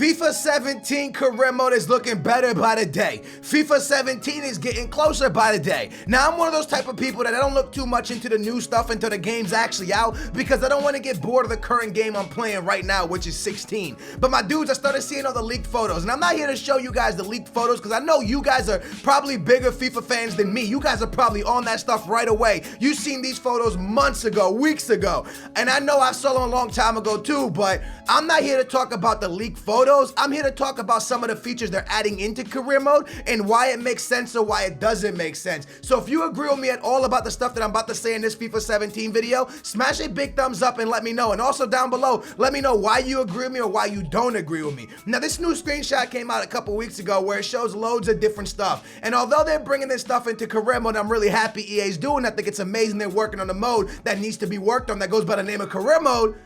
FIFA 17 career mode is looking better by the day. FIFA 17 is getting closer by the day. Now, I'm one of those type of people that I don't look too much into the new stuff until the game's actually out, because I don't want to get bored of the current game I'm playing right now, which is 16. But my dudes, I started seeing all the leaked photos, and I'm not here to show you guys the leaked photos because I know you guys are probably bigger FIFA fans than me. You guys are probably on that stuff right away. You've seen these photos months ago, weeks ago, and I know I saw them a long time ago too, but I'm not here to talk about the leaked photos. I'm here to talk about some of the features they're adding into career mode and why it makes sense or why it doesn't make sense. So if you agree with me at all about the stuff that I'm about to say in this FIFA 17 video, smash a big thumbs up and let me know. And also down below, let me know why you agree with me or why you don't agree with me. Now, this new screenshot came out a couple weeks ago where it shows loads of different stuff. And although they're bringing this stuff into career mode, I'm really happy EA's doing. I think it's amazing they're working on the mode that needs to be worked on that goes by the name of career mode.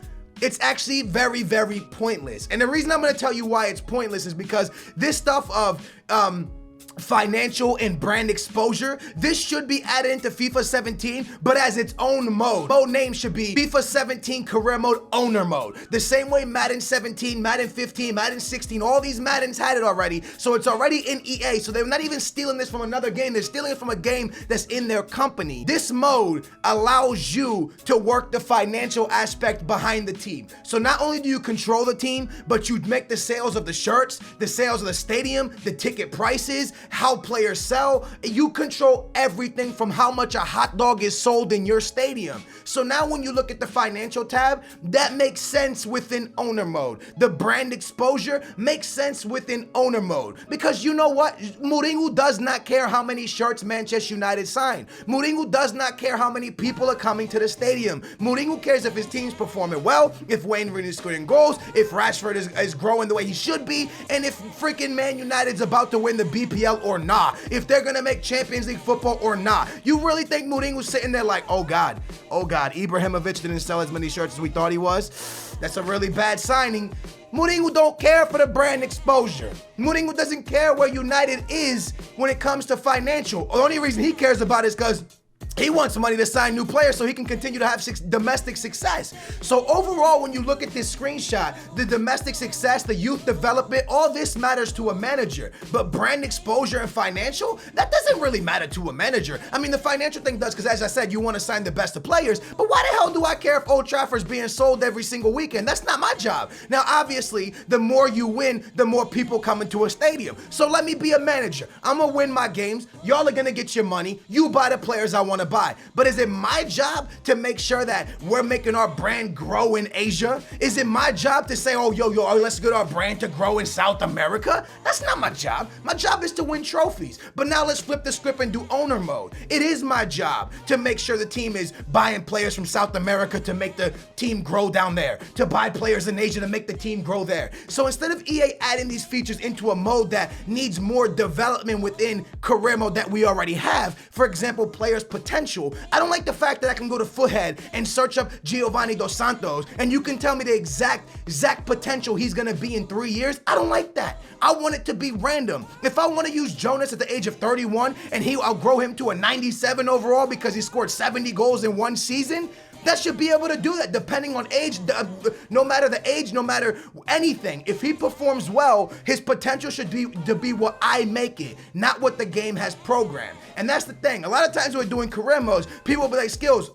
It's actually very, very pointless. And the reason I'm going to tell you why it's pointless is because this stuff of financial and brand exposure, this should be added into FIFA 17, but as its own mode. Mode name should be FIFA 17 career mode owner mode. The same way Madden 17, Madden 15, Madden 16, all these Maddens had it already. So it's already in EA. So they're not even stealing this from another game. They're stealing it from a game that's in their company. This mode allows you to work the financial aspect behind the team. So not only do you control the team, but you make the sales of the shirts, the sales of the stadium, the ticket prices, how players sell. You control everything from how much a hot dog is sold in your stadium. So now when you look at the financial tab, that makes sense within owner mode. The brand exposure makes sense within owner mode. Because you know what? Mourinho does not care how many shirts Manchester United sign. Mourinho does not care how many people are coming to the stadium. Mourinho cares if his team's performing well, if Wayne Rooney is scoring goals, if Rashford is growing the way he should be, and if freaking Man United's about to win the BPL or not, if they're gonna make Champions League football or not. You really think Mourinho's sitting there like, oh God, Ibrahimovic didn't sell as many shirts as we thought he was? That's a really bad signing. Mourinho don't care for the brand exposure. Mourinho doesn't care where United is when it comes to financial. The only reason he cares about it is because he wants money to sign new players so he can continue to have domestic success. So overall, when you look at this screenshot, the domestic success, the youth development, all this matters to a manager. But brand exposure and financial, that doesn't really matter to a manager. I mean, the financial thing does because, as I said, you want to sign the best of players. But why the hell do I care if Old Trafford's being sold every single weekend? That's not my job. Now, obviously, the more you win, the more people come into a stadium. So let me be a manager. I'm going to win my games. Y'all are going to get your money. You buy the players I want to buy. But is it my job to make sure that we're making our brand grow in Asia? Is it my job to say, oh, let's get our brand to grow in South America? That's not my job. My job is to win trophies. But now let's flip the script and do owner mode. It is my job to make sure the team is buying players from South America to make the team grow down there, to buy players in Asia to make the team grow there. So instead of EA adding these features into a mode that needs more development within career mode that we already have, for example, players' potential, I don't like the fact that I can go to Foothead and search up Giovanni Dos Santos and you can tell me the exact potential he's gonna be in 3 years. I don't like that. I want it to be random. If I want to use Jonas at the age of 31 and I'll grow him to a 97 overall because he scored 70 goals in one season, that should be able to do that depending on age, no matter the age, no matter anything. If he performs well, his potential should be to be what I make it, not what the game has programmed. And that's the thing. A lot of times when we're doing career modes, people will be like, Skills,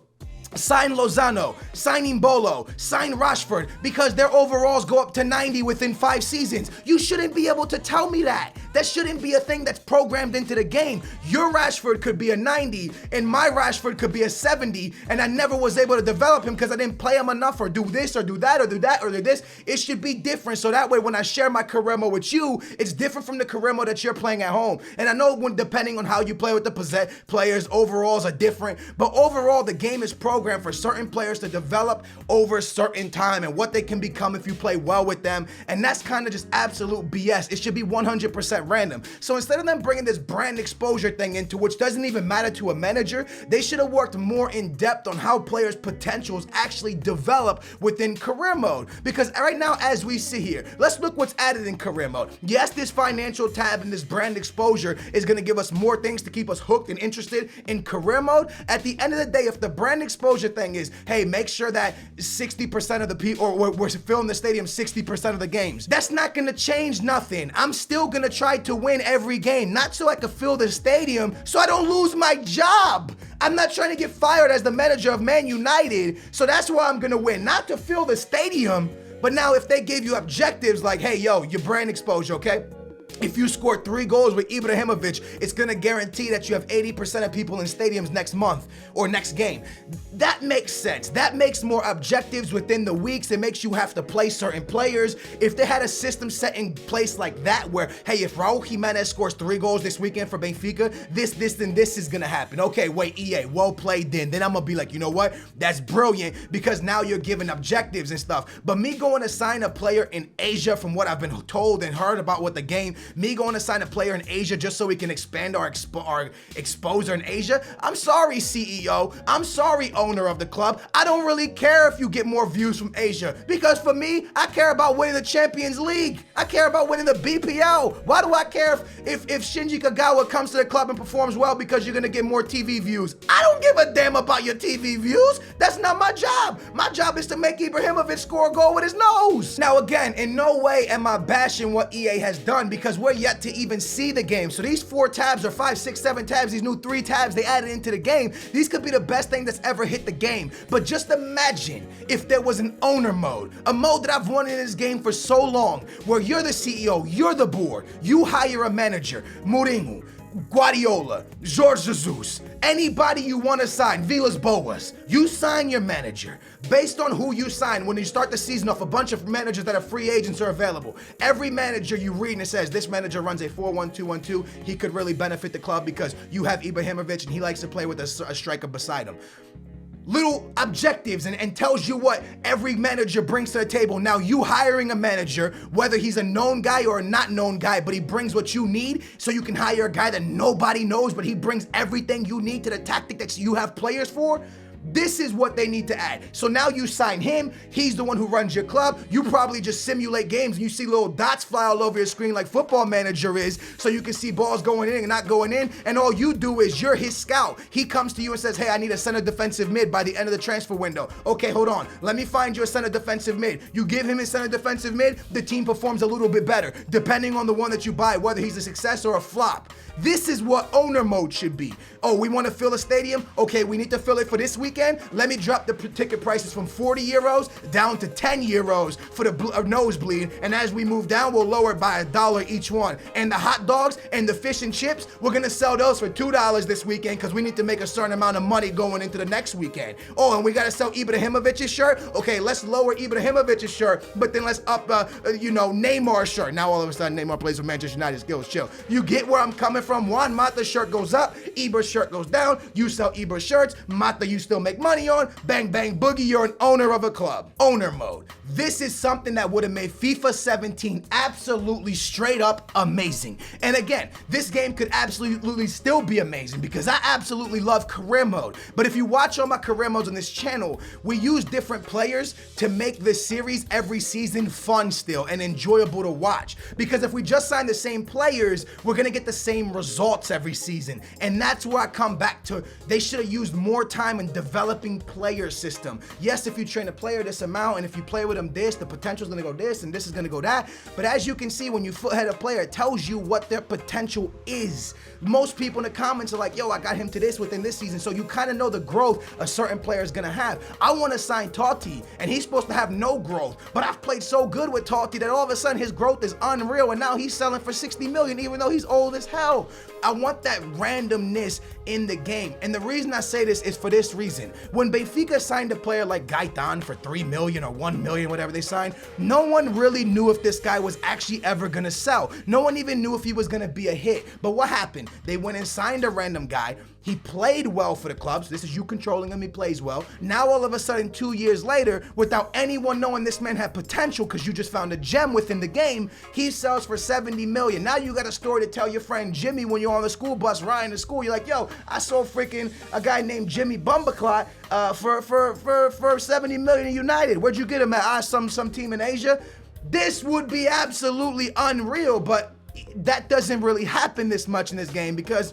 sign Lozano, sign Imbolo, sign Rashford, because their overalls go up to 90 within 5 seasons. You shouldn't be able to tell me that. That shouldn't be a thing that's programmed into the game. Your Rashford could be a 90 and my Rashford could be a 70 and I never was able to develop him because I didn't play him enough or do this or do that or do that or do this. It should be different so that way when I share my career mode with you, it's different from the career mode that you're playing at home. And I know depending on how you play with the players, overalls are different, but overall the game is programmed for certain players to develop over certain time and what they can become if you play well with them. And that's kind of just absolute BS. It should be 100% 100% random. So instead of them bringing this brand exposure thing into which doesn't even matter to a manager, they should have worked more in depth on how players' potentials actually develop within career mode. Because right now, as we see here, let's look what's added in career mode. Yes, this financial tab and this brand exposure is going to give us more things to keep us hooked and interested in career mode. At the end of the day, if the brand exposure thing is, hey, make sure that 60% of the people, or we're filling the stadium 60% of the games, that's not going to change nothing. I'm still going to try to win every game, not so I can fill the stadium so I don't lose my job. I'm not trying to get fired as the manager of Man United, so that's why I'm going to win, not to fill the stadium. But now if they give you objectives like, hey, yo, your brand exposure, okay? If you score 3 goals with Ibrahimovic, it's going to guarantee that you have 80% of people in stadiums next month or next game. That makes sense. That makes more objectives within the weeks. It makes you have to play certain players. If they had a system set in place like that where, hey, if Raul Jimenez scores 3 goals this weekend for Benfica, this, and this is going to happen. Okay, wait, EA, well played then. Then I'm going to be like, you know what? That's brilliant because now you're giving objectives and stuff. But me going to sign a player in Asia, from what I've been told and heard about what the game, me going to sign a player in Asia just so we can expand our exposure in Asia. I'm sorry, CEO. I'm sorry, owner of the club. I don't really care if you get more views from Asia because for me, I care about winning the Champions League. I care about winning the BPL. Why do I care if Shinji Kagawa comes to the club and performs well because you're going to get more TV views? I don't give a damn about your TV views. That's not my job. My job is to make Ibrahimovic score a goal with his nose. Now, again, in no way am I bashing what EA has done because we're yet to even see the game. So these 4 tabs or 5, 6, 7 tabs, these new 3 tabs they added into the game, these could be the best thing that's ever hit the game. But just imagine if there was an owner mode, a mode that I've wanted in this game for so long, where you're the CEO, you're the board, you hire a manager, Mourinho, Guardiola, Jorge Jesus, anybody you want to sign, Villas Boas, you sign your manager. Based on who you sign, when you start the season off, a bunch of managers that are free agents are available. Every manager you read and it says, this manager runs a 4-1-2-1-2, he could really benefit the club because you have Ibrahimovic and he likes to play with a striker beside him. Little objectives and tells you what every manager brings to the table. Now you hiring a manager, whether he's a known guy or a not known guy, but he brings what you need, so you can hire a guy that nobody knows, but he brings everything you need to the tactic that you have players for. This is what they need to add. So now you sign him, he's the one who runs your club. You probably just simulate games and you see little dots fly all over your screen like Football Manager is, so you can see balls going in and not going in, and all you do is you're his scout. He comes to you and says, hey, I need a center defensive mid by the end of the transfer window. Okay, hold on, let me find you a center defensive mid. You give him his center defensive mid, the team performs a little bit better, depending on the one that you buy, whether he's a success or a flop. This is what owner mode should be. Oh, we want to fill a stadium? Okay, we need to fill it for this weekend. Let me drop the ticket prices from 40 euros down to 10 euros for the nosebleed. And as we move down, we'll lower it by $1 each one. And the hot dogs and the fish and chips, we're going to sell those for $2 this weekend because we need to make a certain amount of money going into the next weekend. Oh, and we got to sell Ibrahimovic's shirt? Okay, let's lower Ibrahimovic's shirt, but then let's up, Neymar's shirt. Now all of a sudden, Neymar plays with Manchester United. Skills, chill. You get where I'm coming from? Juan Mata's shirt goes up, Ibra's shirt goes down. You sell Ibra shirts, Mata you still make money on. Bang, bang, boogie, you're an owner of a club. Owner mode. This is something that would have made FIFA 17 absolutely straight up amazing. And again, this game could absolutely still be amazing because I absolutely love career mode. But if you watch all my career modes on this channel, we use different players to make this series every season fun still and enjoyable to watch. Because if we just sign the same players, we're gonna get the same results every season. And that's where I come back to, they should have used more time in developing player system. Yes, if you train a player this amount and if you play with them this, the potential is gonna go this and this is gonna go that. But as you can see, when you foot-head a player, it tells you what their potential is. Most people in the comments are like, yo, I got him to this within this season. So you kind of know the growth a certain player is gonna have. I wanna sign Totti and he's supposed to have no growth, but I've played so good with Totti that all of a sudden his growth is unreal and now he's selling for 60 million even though he's old as hell. I want that randomness in the game. And the reason I say this is for this reason. When Benfica signed a player like Gaetan for 3 million or 1 million, whatever they signed, no one really knew if this guy was actually ever gonna sell. No one even knew if he was gonna be a hit. But what happened? They went and signed a random guy. He played well for the club, so this is you controlling him, he plays well. Now all of a sudden, 2 years later, without anyone knowing this man had potential because you just found a gem within the game, he sells for $70 million. Now you got a story to tell your friend Jimmy when you're on the school bus riding to school. You're like, yo, I saw freaking a guy named Jimmy Bumbaclot for $70 million in United. Where'd you get him at? Some team in Asia? This would be absolutely unreal, but that doesn't really happen this much in this game because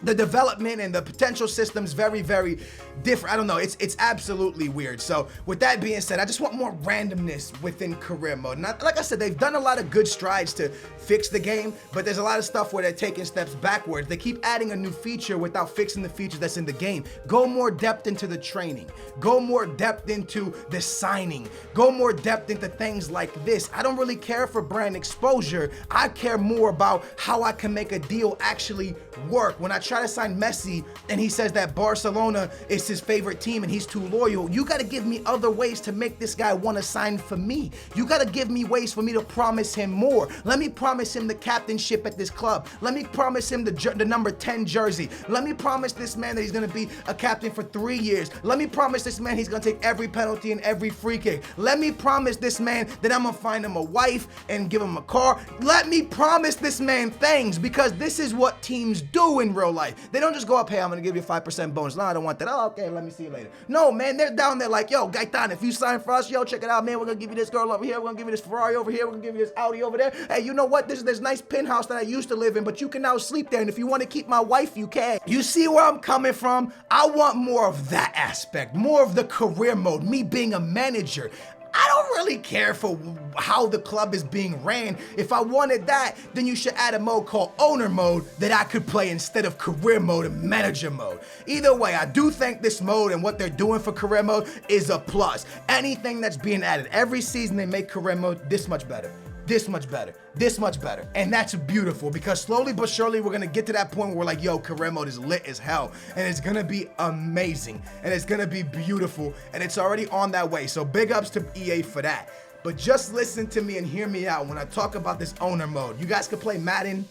the development and the potential system's very, very different. I don't know, it's absolutely weird. So with that being said, I just want more randomness within career mode. And like I said, they've done a lot of good strides to fix the game, but there's a lot of stuff where they're taking steps backwards. They keep adding a new feature without fixing the features that's in the game. Go more depth into the training. Go more depth into the signing. Go more depth into things like this. I don't really care for brand exposure. I care more about how I can make a deal actually work. When I try to sign Messi and he says that Barcelona is his favorite team and he's too loyal, you got to give me other ways to make this guy want to sign for me. You got to give me ways for me to promise him more. Let me promise him the captainship at this club. Let me promise him the number 10 jersey. Let me promise this man that he's going to be a captain for 3 years. Let me promise this man he's going to take every penalty and every free kick. Let me promise this man that I'm going to find him a wife and give him a car. Let me promise this man things, because this is what teams do in real life. They don't just go up, hey, I'm gonna give you a 5% bonus. No, I don't want that. Oh, okay, let me see you later. No, man, they're down there like, yo, Gaitan, if you sign for us, yo, check it out, man. We're gonna give you this girl over here. We're gonna give you this Ferrari over here. We're gonna give you this Audi over there. Hey, you know what? There's this nice penthouse that I used to live in, but you can now sleep there. And if you want to keep my wife, you can. You see where I'm coming from? I want more of that aspect, more of the career mode, me being a manager. I don't really care for how the club is being ran. If I wanted that, then you should add a mode called owner mode that I could play instead of career mode and manager mode. Either way, I do think this mode and what they're doing for career mode is a plus. Anything that's being added, every season they make career mode this much better. This much better, this much better. And that's beautiful, because slowly but surely we're gonna get to that point where we're like, yo, career mode is lit as hell. And it's gonna be amazing. And it's gonna be beautiful. And it's already on that way. So big ups to EA for that. But just listen to me and hear me out when I talk about this owner mode. You guys can play Madden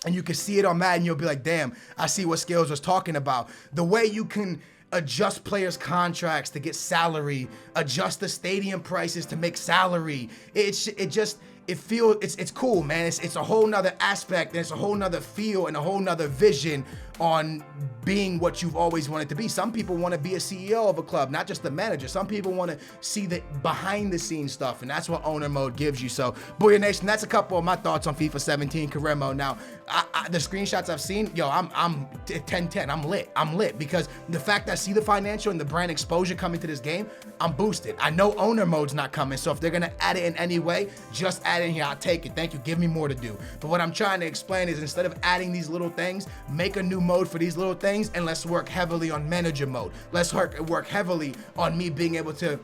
and you can see it on Madden. You'll be like, damn, I see what Scales was talking about. The way you can adjust players' contracts to get salary, adjust the stadium prices to make salary. It's cool, man. It's a whole nother aspect, and it's a whole nother feel and a whole nother vision on being what you've always wanted to be. Some people want to be a CEO of a club, not just the manager. Some people want to see the behind the scenes stuff, and that's what owner mode gives you. So, Booyah Nation, that's a couple of my thoughts on FIFA 17 career mode. Now, the screenshots I've seen, yo, I'm 10-10. I'm lit because the fact I see the financial and the brand exposure coming to this game, I'm boosted. I know owner mode's not coming, so if they're gonna add it in any way, just add it in here. I'll take it. Thank you. Give me more to do. But what I'm trying to explain is, instead of adding these little things, make a new mode for these little things, and let's work heavily on manager mode. Let's work heavily on me being able to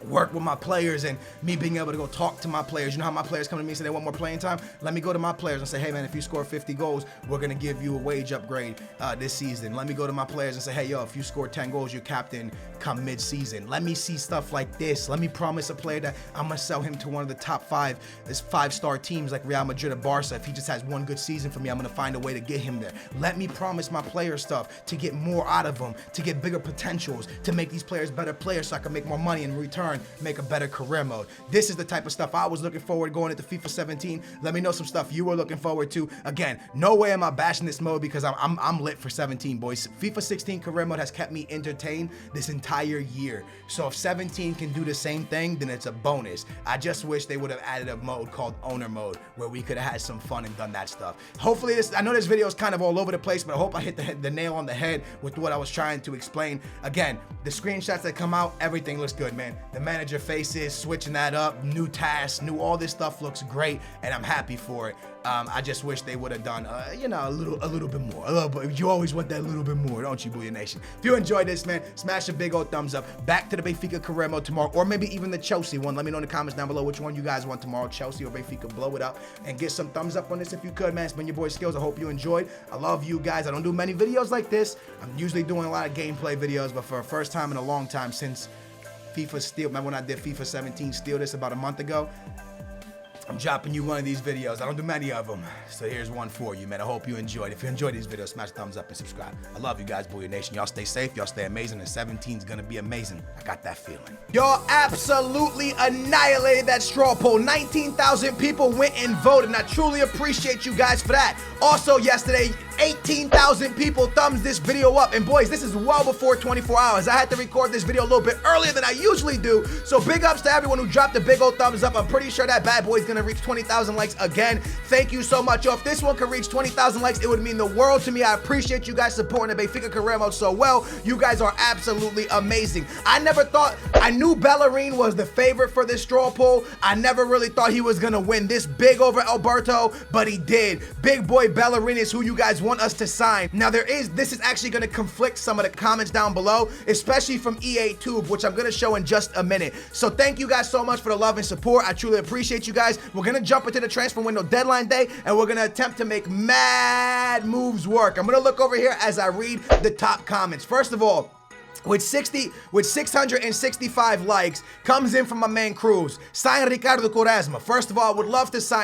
work with my players and me being able to go talk to my players. You know how my players come to me and say they want more playing time? Let me go to my players and say, hey man, if you score 50 goals, we're gonna give you a wage upgrade this season. Let me go to my players and say, hey yo, if you score 10 goals, you're captain come mid-season. Let me see stuff like this. Let me promise a player that I'm gonna sell him to one of the top 5-star teams like Real Madrid or Barca. If he just has one good season for me, I'm gonna find a way to get him there. Let me promise my player stuff to get more out of them, to get bigger potentials, to make these players better players so I can make more money in return, make a better career mode. This is the type of stuff I was looking forward to going into FIFA 17. Let me know some stuff you were looking forward to. Again, no way am I bashing this mode, because I'm lit for 17, boys. FIFA 16 career mode has kept me entertained this entire year. So if 17 can do the same thing, then it's a bonus. I just wish they would have added a mode called owner mode where we could have had some fun and done that stuff. Hopefully I know this video is kind of all over the place, but I hope I hit the nail on the head with what I was trying to explain. Again, the screenshots that come out, everything looks good, man. The manager faces, switching that up, new tasks, all this stuff looks great, and I'm happy for it. I just wish they would have done, a little bit more. You always want that little bit more, don't you, Booyah Nation? If you enjoyed this, man, smash a big old thumbs up. Back to the Benfica career mode tomorrow, or maybe even the Chelsea one. Let me know in the comments down below which one you guys want tomorrow, Chelsea or Benfica. Blow it up and get some thumbs up on this if you could, man. It's been your boy Skills. I hope you enjoyed. I love you guys. I don't do many videos like this. I'm usually doing a lot of gameplay videos, but for the first time in a long time since FIFA Steel, remember when I did FIFA 17 Steel this about a month ago? I'm dropping you one of these videos. I don't do many of them. So here's one for you, man. I hope you enjoyed. If you enjoyed these videos, smash the thumbs up and subscribe. I love you guys, Booyah Nation. Y'all stay safe. Y'all stay amazing. And 17's gonna be amazing. I got that feeling. Y'all absolutely annihilated that straw poll. 19,000 people went and voted, and I truly appreciate you guys for that. Also, yesterday, 18,000 people thumbs this video up. And boys, this is well before 24 hours. I had to record this video a little bit earlier than I usually do. So big ups to everyone who dropped a big old thumbs up. I'm pretty sure that bad boy's gonna reach 20,000 likes again. Thank you so much. Yo, if this one could reach 20,000 likes, it would mean the world to me. I appreciate you guys supporting the Benfica career mode so well. You guys are absolutely amazing. I never thought, I knew Bellerin was the favorite for this straw poll. I never really thought he was gonna win this big over Alberto, but he did. Big boy Bellerin is who you guys want us to sign. Now this is actually gonna conflict some of the comments down below, especially from EA Tube, which I'm gonna show in just a minute. So thank you guys so much for the love and support. I truly appreciate you guys. We're gonna jump into the transfer window deadline day, and we're gonna attempt to make mad moves work. I'm gonna look over here as I read the top comments. First of all, with 665 likes, comes in from my man Cruz. Sign Ricardo Quaresma. First of all, I would love to sign